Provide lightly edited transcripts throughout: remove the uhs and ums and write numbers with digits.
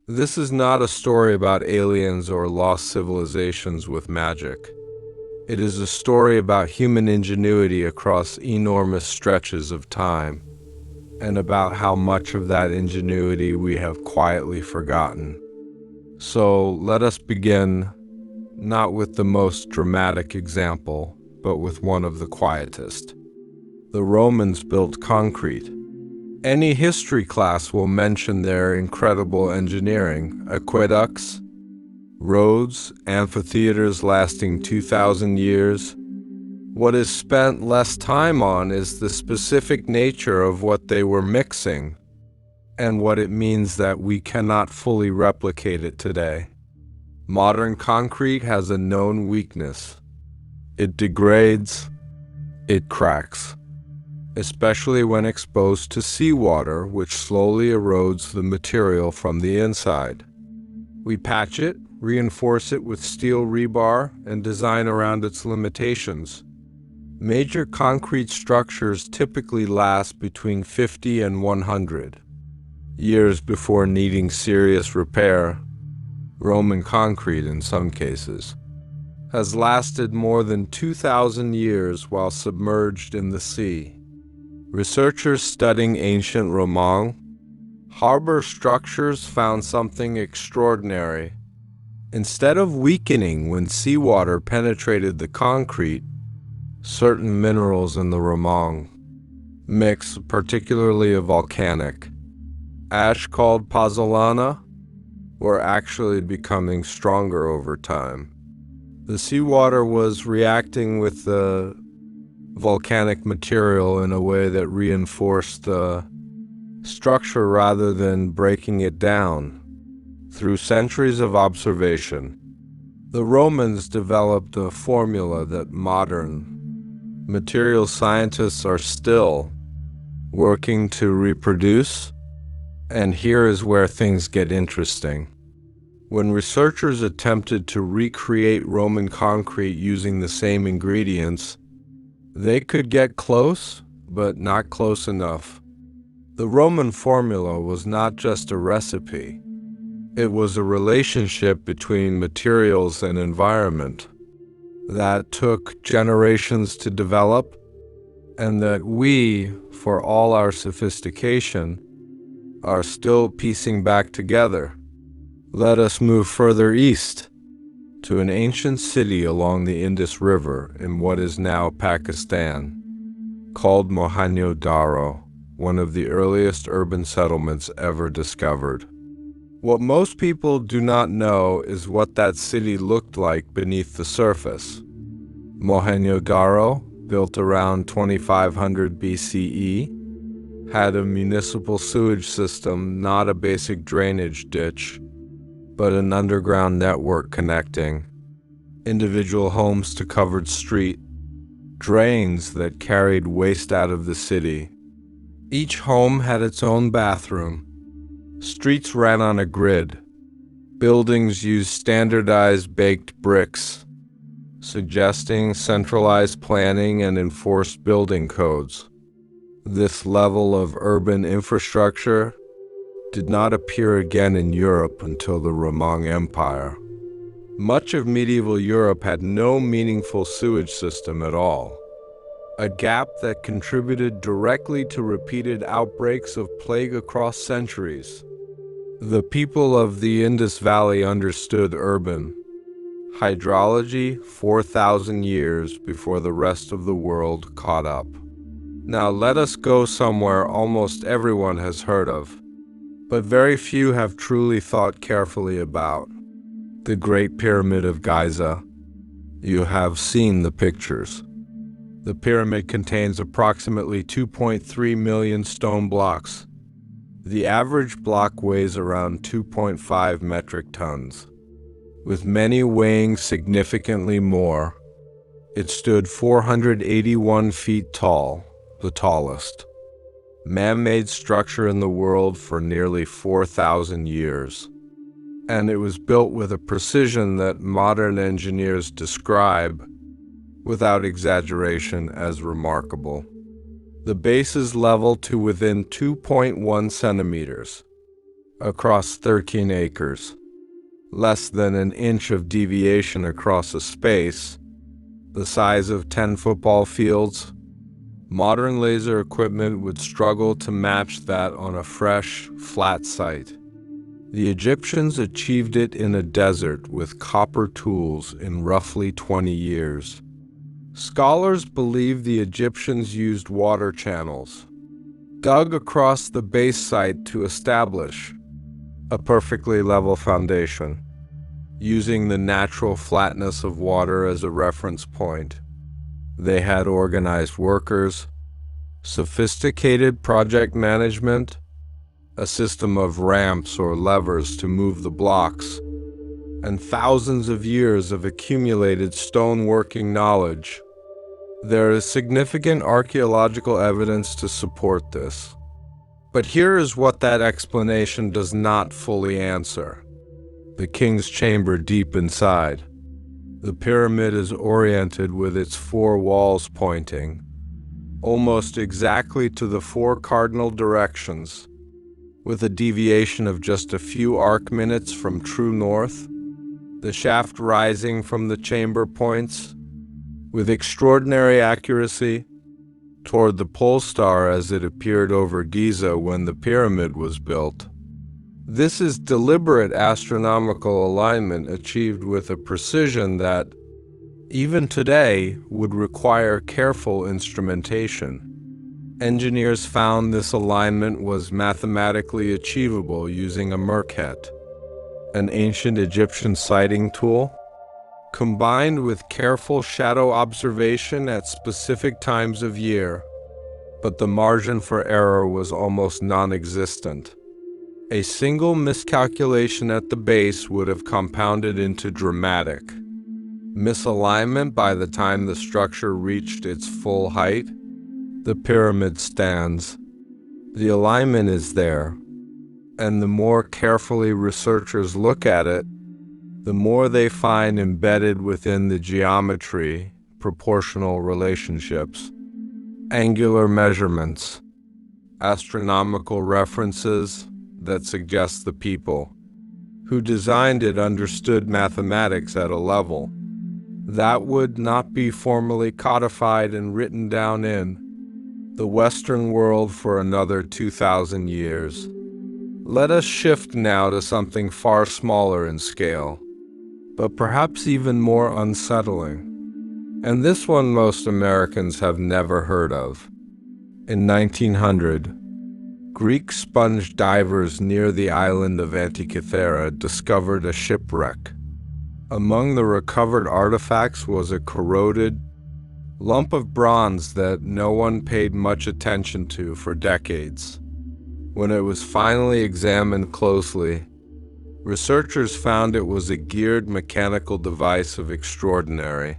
This is not a story about aliens or lost civilizations with magic. It is a story about human ingenuity across enormous stretches of time, and about how much of that ingenuity we have quietly forgotten. So let us begin, not with the most dramatic example, but with one of the quietest. The Romans built concrete. Any history class will mention their incredible engineering: aqueducts, roads, amphitheaters lasting 2,000 years. What is spent less time on is the specific nature of what they were mixing, and what it means that we cannot fully replicate it today. Modern concrete has a known weakness. It degrades, it cracks, especially when exposed to seawater, which slowly erodes the material from the inside. We patch it, reinforce it with steel rebar, and design around its limitations. Major concrete structures typically last between 50 and 100 years before needing serious repair. Roman concrete, in some cases, has lasted more than 2,000 years while submerged in the sea. Researchers studying ancient Roman harbor structures found something extraordinary. Instead of weakening when seawater penetrated the concrete, certain minerals in the Roman mix, particularly a volcanic ash called pozzolana, were actually becoming stronger over time. The seawater was reacting with the volcanic material in a way that reinforced the structure rather than breaking it down. Through centuries of observation, the Romans developed a formula that modern material scientists are still working to reproduce. And here is where things get interesting. When researchers attempted to recreate Roman concrete using the same ingredients, they could get close, but not close enough. The Roman formula was not just a recipe. It was a relationship between materials and environment that took generations to develop, and that we, for all our sophistication, are still piecing back together. Let us move further east to an ancient city along the Indus River in what is now Pakistan, called Mohenjo-daro, one of the earliest urban settlements ever discovered. What most people do not know is what that city looked like beneath the surface. Mohenjo-daro, built around 2500 BCE, had a municipal sewage system, not a basic drainage ditch, but an underground network connecting individual homes to covered street drains that carried waste out of the city. Each home had its own bathroom. Streets ran on a grid. Buildings used standardized baked bricks, suggesting centralized planning and enforced building codes. This level of urban infrastructure did not appear again in Europe until the Roman Empire. Much of medieval Europe had no meaningful sewage system at all, a gap that contributed directly to repeated outbreaks of plague across centuries. The people of the Indus Valley understood urban hydrology 4,000 years before the rest of the world caught up. Now let us go somewhere almost everyone has heard of, but very few have truly thought carefully about: the Great Pyramid of Giza. You have seen the pictures. The pyramid contains approximately 2.3 million stone blocks. The average block weighs around 2.5 metric tons, with many weighing significantly more. It stood 481 feet tall, the tallest man-made structure in the world for nearly 4,000 years. And it was built with a precision that modern engineers describe, without exaggeration, as remarkable. The base is level to within 2.1 centimeters. across 13 acres. Less than an inch of deviation across a space, the size of 10 football fields. Modern laser equipment would struggle to match that on a fresh, flat site. The Egyptians achieved it in a desert with copper tools in roughly 20 years. Scholars believe the Egyptians used water channels, dug across the base site to establish a perfectly level foundation, using the natural flatness of water as a reference point. They had organized workers, sophisticated project management, a system of ramps or levers to move the blocks, and thousands of years of accumulated stoneworking knowledge. There is significant archaeological evidence to support this. But here is what that explanation does not fully answer. The king's chamber deep inside. The pyramid is oriented with its four walls pointing, almost exactly to the four cardinal directions, with a deviation of just a few arc minutes from true north. The shaft rising from the chamber points, with extraordinary accuracy, toward the pole star as it appeared over Giza when the pyramid was built. This is deliberate astronomical alignment achieved with a precision that, even today, would require careful instrumentation. Engineers found this alignment was mathematically achievable using a merkhet, an ancient Egyptian sighting tool, combined with careful shadow observation at specific times of year. But the margin for error was almost non-existent. A single miscalculation at the base would have compounded into dramatic misalignment by the time the structure reached its full height. The pyramid stands. The alignment is there. And the more carefully researchers look at it, the more they find embedded within the geometry, proportional relationships, angular measurements, astronomical references that suggest the people who designed it understood mathematics at a level that would not be formally codified and written down in the Western world for another 2,000 years. Let us shift now to something far smaller in scale, but perhaps even more unsettling. And this one most Americans have never heard of. In 1900, Greek sponge divers near the island of Antikythera discovered a shipwreck. Among the recovered artifacts was a corroded lump of bronze that no one paid much attention to for decades. When it was finally examined closely, researchers found it was a geared mechanical device of extraordinary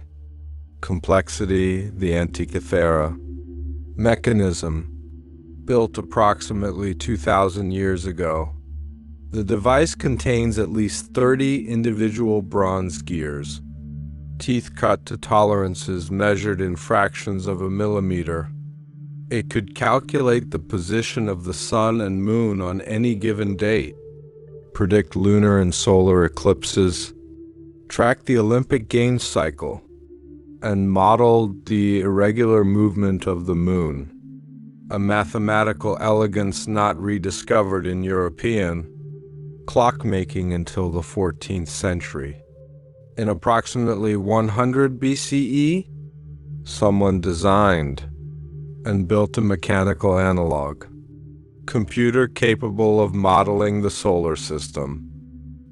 complexity, the Antikythera Mechanism, built approximately 2,000 years ago. The device contains at least 30 individual bronze gears, teeth cut to tolerances measured in fractions of a millimeter. It could calculate the position of the sun and moon on any given date, predict lunar and solar eclipses, track the Olympic Games cycle, and model the irregular movement of the moon, a mathematical elegance not rediscovered in European clockmaking until the 14th century. In approximately 100 BCE, someone designed and built a mechanical analog computer capable of modeling the solar system.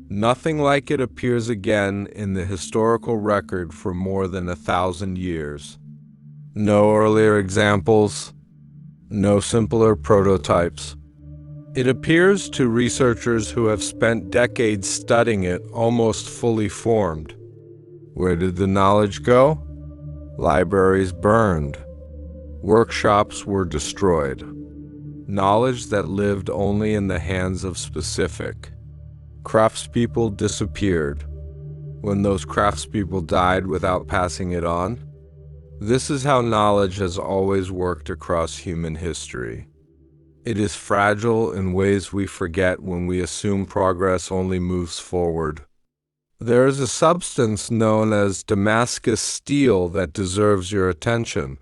Nothing like it appears again in the historical record for more than 1,000 years. No earlier examples, no simpler prototypes. It appears to researchers who have spent decades studying it almost fully formed. Where did the knowledge go? Libraries burned. Workshops were destroyed. Knowledge that lived only in the hands of specific craftspeople disappeared. When those craftspeople died without passing it on, this is how knowledge has always worked across human history. It is fragile in ways we forget when we assume progress only moves forward. There is a substance known as Damascus steel that deserves your attention.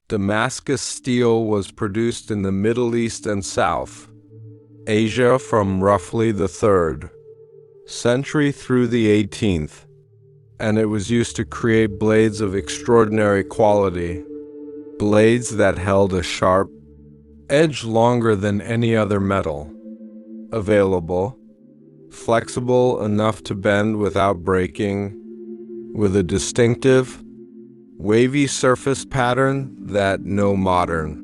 Damascus steel was produced in the Middle East and South Asia from roughly the 3rd century through the 18th, and it was used to create blades of extraordinary quality, blades that held a sharp edge longer than any other metal available, flexible enough to bend without breaking, with a distinctive, wavy surface pattern that no modern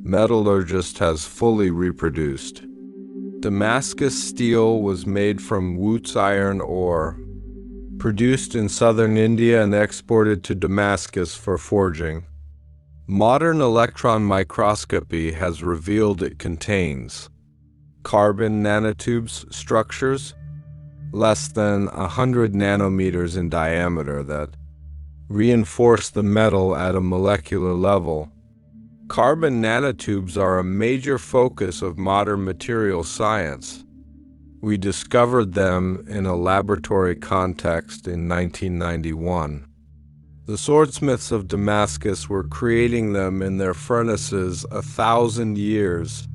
metallurgist has fully reproduced. Damascus steel was made from Wootz iron ore, produced in southern India and exported to Damascus for forging. Modern electron microscopy has revealed it contains carbon nanotubes structures less than 100 nanometers in diameter that reinforce the metal at a molecular level. Carbon nanotubes are a major focus of modern material science. We discovered them in a laboratory context in 1991. The swordsmiths of Damascus were creating them in their furnaces 1,000 years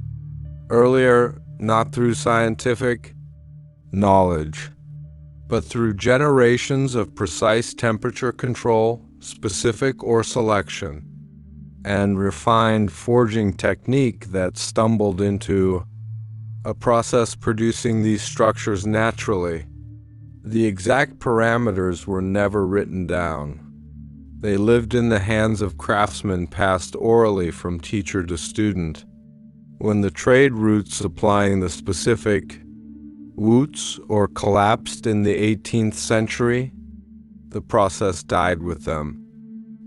earlier, not through scientific knowledge, but through generations of precise temperature control, specific or selection, and refined forging technique that stumbled into a process producing these structures naturally. The exact parameters were never written down. They lived in the hands of craftsmen passed orally from teacher to student. When the trade routes supplying the specific Wootz or collapsed in the 18th century, the process died with them.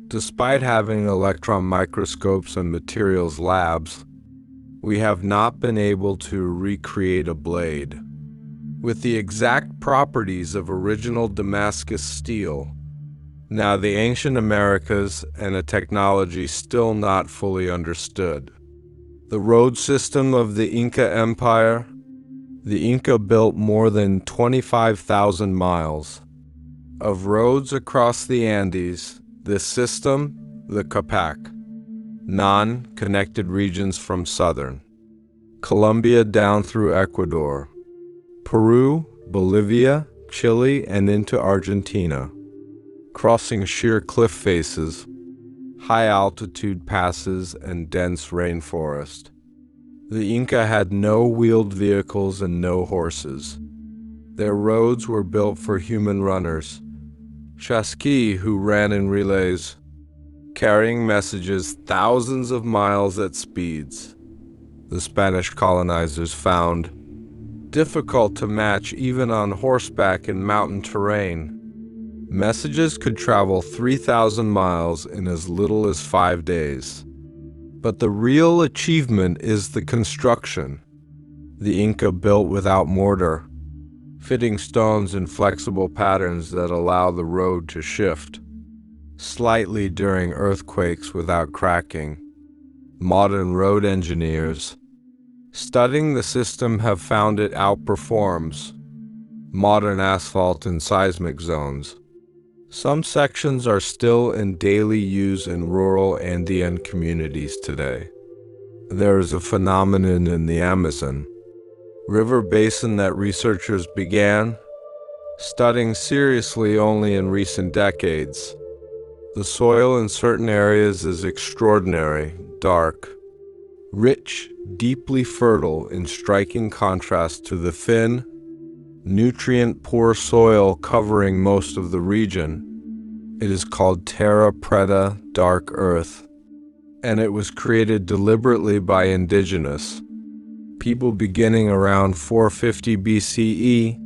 Despite having electron microscopes and materials labs, we have not been able to recreate a blade with the exact properties of original Damascus steel. Now the ancient Americas and a technology still not fully understood. The road system of the Inca Empire. The Inca built more than 25,000 miles of roads across the Andes. This system, the Capac, non-connected regions from southern Colombia down through Ecuador, Peru, Bolivia, Chile, and into Argentina, crossing sheer cliff faces, high-altitude passes, and dense rainforest. The Inca had no wheeled vehicles and no horses. Their roads were built for human runners, chasqui who ran in relays, carrying messages thousands of miles at speeds the Spanish colonizers found difficult to match even on horseback in mountain terrain. Messages could travel 3,000 miles in as little as 5 days. But the real achievement is the construction. The Inca built without mortar, fitting stones in flexible patterns that allow the road to shift slightly during earthquakes without cracking. Modern road engineers studying the system have found it outperforms modern asphalt in seismic zones. Some sections are still in daily use in rural Andean communities today. There is a phenomenon in the Amazon river basin that researchers began studying seriously only in recent decades. The soil in certain areas is extraordinary, dark, rich, deeply fertile, in striking contrast to the thin, nutrient-poor soil covering most of the region. It is called terra preta, dark earth, and it was created deliberately by indigenous people beginning around 450 BCE.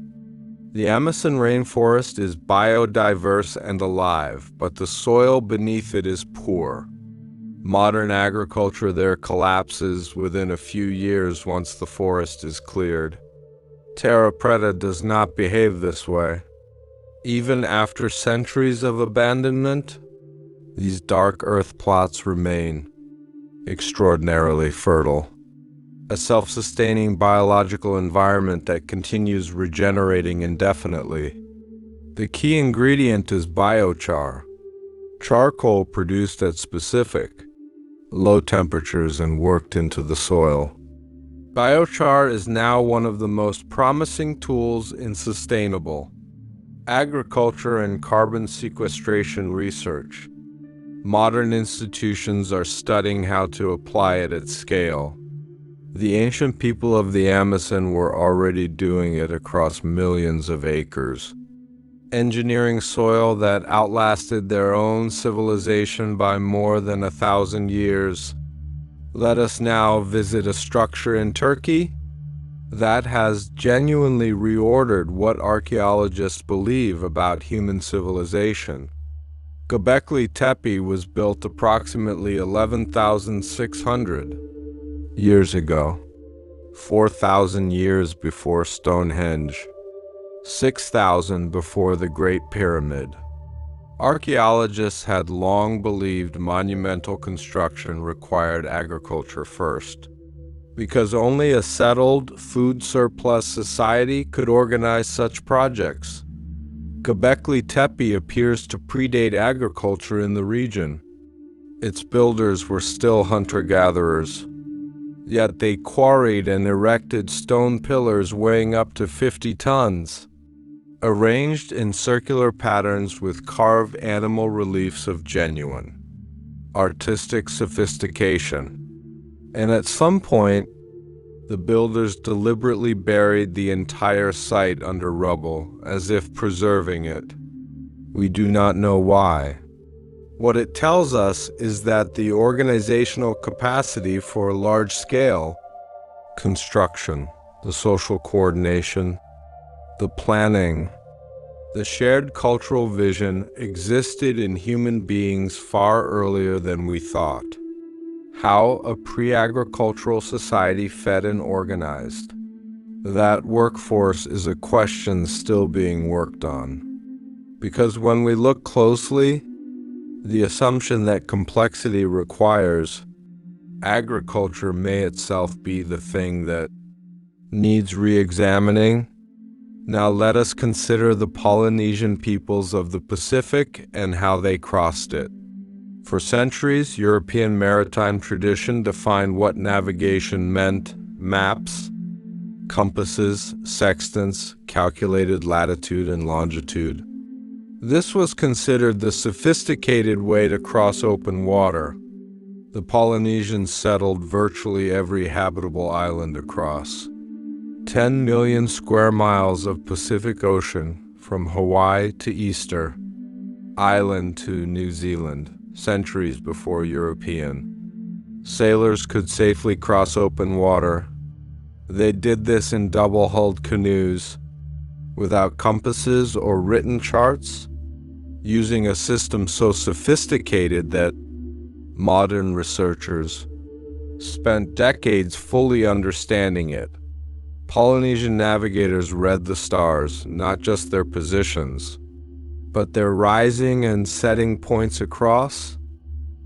The Amazon rainforest is biodiverse and alive, but the soil beneath it is poor. Modern agriculture there collapses within a few years once the forest is cleared. Terra preta does not behave this way. Even after centuries of abandonment, these dark earth plots remain extraordinarily fertile. a self-sustaining biological environment that continues regenerating indefinitely. The key ingredient is biochar, charcoal produced at specific, low temperatures and worked into the soil. Biochar is now one of the most promising tools in sustainable agriculture and carbon sequestration research. Modern institutions are studying how to apply it at scale. The ancient people of the Amazon were already doing it across millions of acres, engineering soil that outlasted their own civilization by more than 1,000 years. Let us now visit a structure in Turkey that has genuinely reordered what archaeologists believe about human civilization. Göbekli Tepe was built approximately 11,600 years ago, 4,000 years before Stonehenge, 6,000 before the Great Pyramid. Archaeologists had long believed monumental construction required agriculture first, because only a settled, food-surplus society could organize such projects. Göbekli Tepe appears to predate agriculture in the region. Its builders were still hunter-gatherers, yet they quarried and erected stone pillars weighing up to 50 tons. Arranged in circular patterns with carved animal reliefs of genuine artistic sophistication. And at some point, the builders deliberately buried the entire site under rubble, as if preserving it. We do not know why. What it tells us is that the organizational capacity for large-scale construction, the social coordination, the planning, the shared cultural vision existed in human beings far earlier than we thought. How a pre-agricultural society fed and organized. That workforce is a question still being worked on. Because when we look closely, the assumption that complexity requires agriculture may itself be the thing that needs re-examining. Now let us consider the Polynesian peoples of the Pacific and how they crossed it. For centuries, European maritime tradition defined what navigation meant: maps, compasses, sextants, calculated latitude and longitude. This was considered the sophisticated way to cross open water. The Polynesians settled virtually every habitable island across 10 million square miles of Pacific Ocean, from Hawaii to Easter Island to New Zealand, centuries before European sailors could safely cross open water. They did this in double-hulled canoes, without compasses or written charts, using a system so sophisticated that modern researchers spent decades fully understanding it. Polynesian navigators read the stars, not just their positions, but their rising and setting points across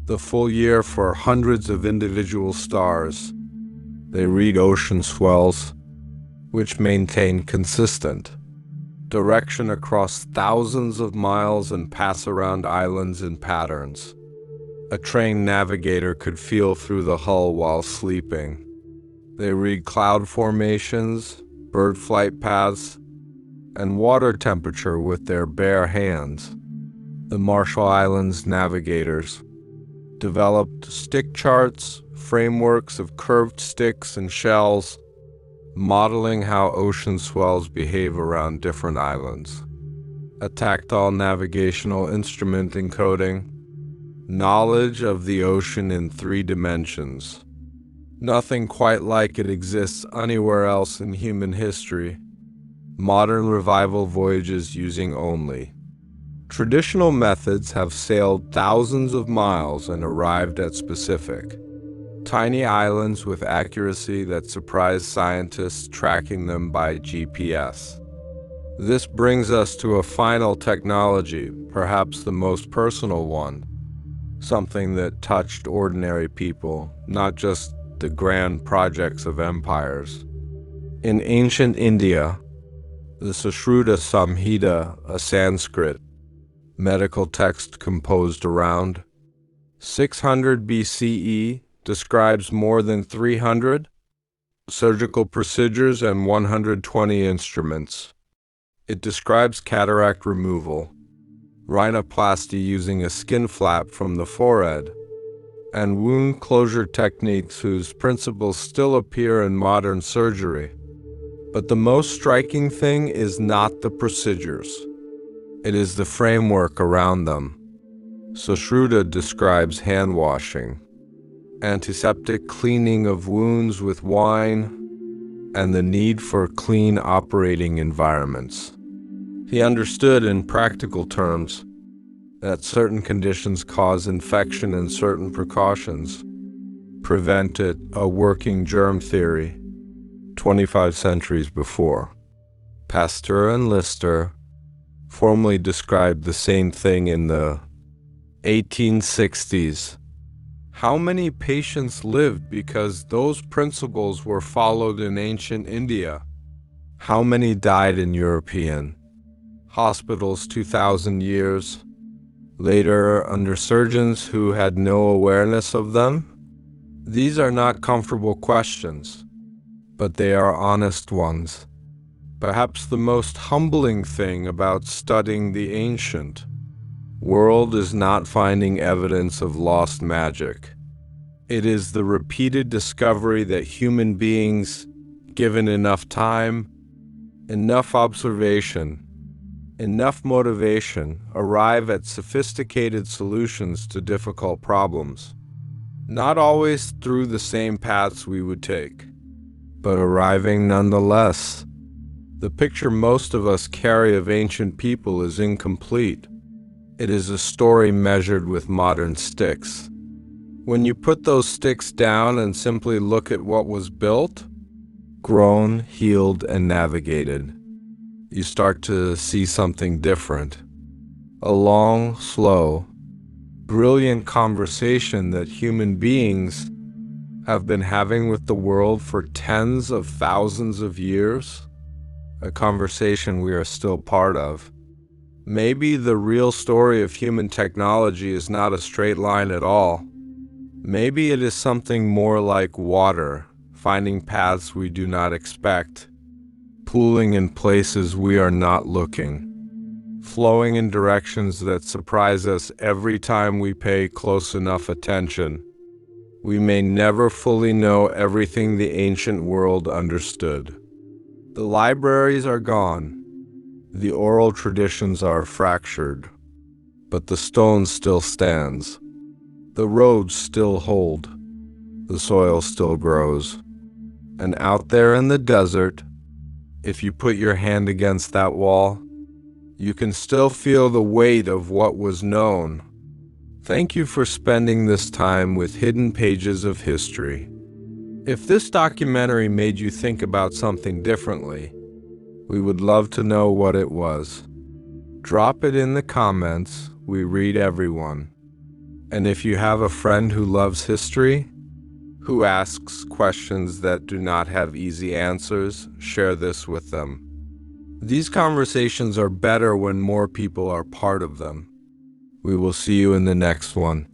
the full year for hundreds of individual stars. They read ocean swells, which maintain consistent direction across thousands of miles and pass around islands in patterns. A trained navigator could feel through the hull while sleeping. They read cloud formations, bird flight paths, and water temperature with their bare hands. The Marshall Islands navigators developed stick charts, frameworks of curved sticks and shells, modeling how ocean swells behave around different islands. A tactile navigational instrument encoding knowledge of the ocean in 3 dimensions. Nothing quite like it exists anywhere else in human history. Modern revival voyages using only traditional methods have sailed thousands of miles and arrived at specific tiny islands with accuracy that surprised scientists tracking them by GPS. This brings us to a final technology, perhaps the most personal one, something that touched ordinary people, not just the grand projects of empires. In ancient India, the Sushruta Samhita, a Sanskrit medical text composed around 600 BCE, describes more than 300 surgical procedures and 120 instruments. It describes cataract removal, rhinoplasty using a skin flap from the forehead, and wound closure techniques whose principles still appear in modern surgery. But the most striking thing is not the procedures. It is the framework around them. Sushruta describes hand washing, antiseptic cleaning of wounds with wine, and the need for clean operating environments. He understood in practical terms that certain conditions cause infection and certain precautions prevent it, a working germ theory 25 centuries before. Pasteur and Lister formally described the same thing in the 1860s. How many patients lived because those principles were followed in ancient India? How many died in European hospitals 2,000 years later under surgeons who had no awareness of them? These are not comfortable questions, but they are honest ones. Perhaps the most humbling thing about studying the ancient world is not finding evidence of lost magic. It is the repeated discovery that human beings, given enough time, enough observation, enough motivation, arrive at sophisticated solutions to difficult problems. Not always through the same paths we would take, but arriving nonetheless. The picture most of us carry of ancient people is incomplete. It is a story measured with modern sticks. When you put those sticks down and simply look at what was built, grown, healed, and navigated, you start to see something different. A long, slow, brilliant conversation that human beings have been having with the world for tens of thousands of years. A conversation we are still part of. Maybe the real story of human technology is not a straight line at all. Maybe it is something more like water, finding paths we do not expect, pooling in places we are not looking, flowing in directions that surprise us every time we pay close enough attention. We may never fully know everything the ancient world understood. The libraries are gone. The oral traditions are fractured, but the stone still stands. The roads still hold. The soil still grows. And out there in the desert, if you put your hand against that wall, you can still feel the weight of what was known. Thank you for spending this time with Hidden Pages of History. If this documentary made you think about something differently, we would love to know what it was. Drop it in the comments. We read everyone. And if you have a friend who loves history, who asks questions that do not have easy answers, share this with them. These conversations are better when more people are part of them. We will see you in the next one.